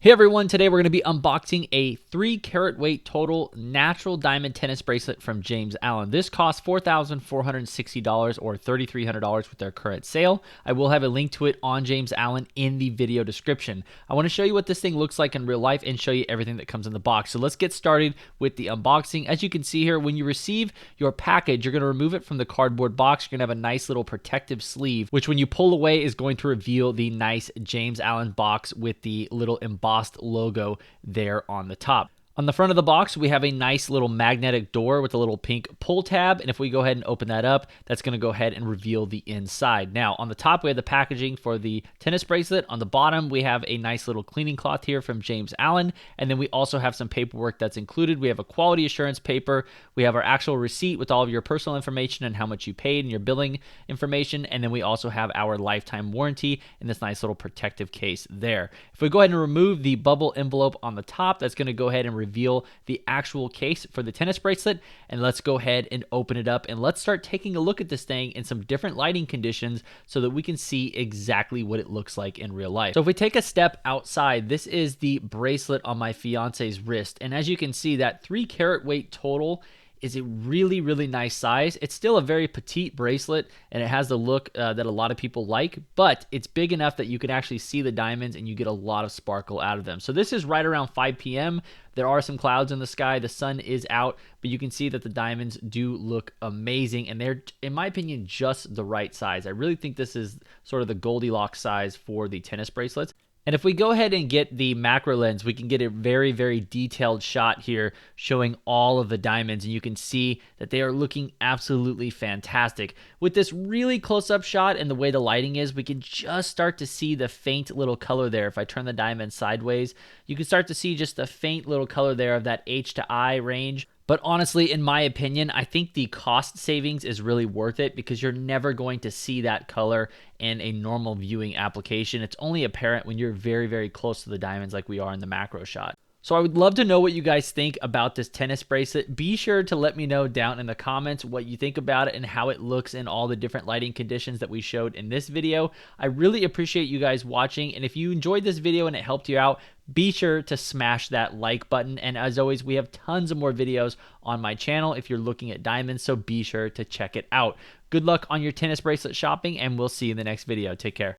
Hey everyone, today we're going to be unboxing a 3 carat weight total natural diamond tennis bracelet from James Allen. This costs $4,460 or $3,300 with their current sale. I will have a link to it on James Allen in the video description. I want to show you what this thing looks like in real life and show you everything that comes in the box. So let's get started with the unboxing. As you can see here, when you receive your package, you're going to remove it from the cardboard box. You're going to have a nice little protective sleeve, which when you pull away is going to reveal the nice James Allen box with the little embossed logo there on the top. On the front of the box, we have a nice little magnetic door with a little pink pull tab. And if we go ahead and open that up, that's going to go ahead and reveal the inside. Now, on the top, we have the packaging for the tennis bracelet. On the bottom, we have a nice little cleaning cloth here from James Allen. And then we also have some paperwork that's included. We have a quality assurance paper. We have our actual receipt with all of your personal information and how much you paid and your billing information. And then we also have our lifetime warranty in this nice little protective case there. If we go ahead and remove the bubble envelope on the top, that's going to go ahead and reveal the actual case for the tennis bracelet. And let's go ahead and open it up and let's start taking a look at this thing in some different lighting conditions so that we can see exactly what it looks like in real life. So if we take a step outside, this is the bracelet on my fiance's wrist. And as you can see, that 3 carat weight total is a really, really nice size. It's still a very petite bracelet and it has the look that a lot of people like, but it's big enough that you can actually see the diamonds and you get a lot of sparkle out of them. So this is right around 5 p.m. There are some clouds in the sky. The sun is out, but you can see that the diamonds do look amazing and they're, in my opinion, just the right size. I really think this is sort of the Goldilocks size for the tennis bracelets. And if we go ahead and get the macro lens, we can get a very, very detailed shot here showing all of the diamonds. And you can see that they are looking absolutely fantastic. With this really close-up shot and the way the lighting is, we can just start to see the faint little color there. If I turn the diamond sideways, you can start to see just the faint little color there of that H to I range. But honestly, in my opinion, I think the cost savings is really worth it because you're never going to see that color in a normal viewing application. It's only apparent when you're very, very close to the diamonds like we are in the macro shot. So I would love to know what you guys think about this tennis bracelet. Be sure to let me know down in the comments what you think about it and how it looks in all the different lighting conditions that we showed in this video. I really appreciate you guys watching. And if you enjoyed this video and it helped you out, be sure to smash that like button. And as always, we have tons of more videos on my channel if you're looking at diamonds, so be sure to check it out. Good luck on your tennis bracelet shopping, and we'll see you in the next video. Take care.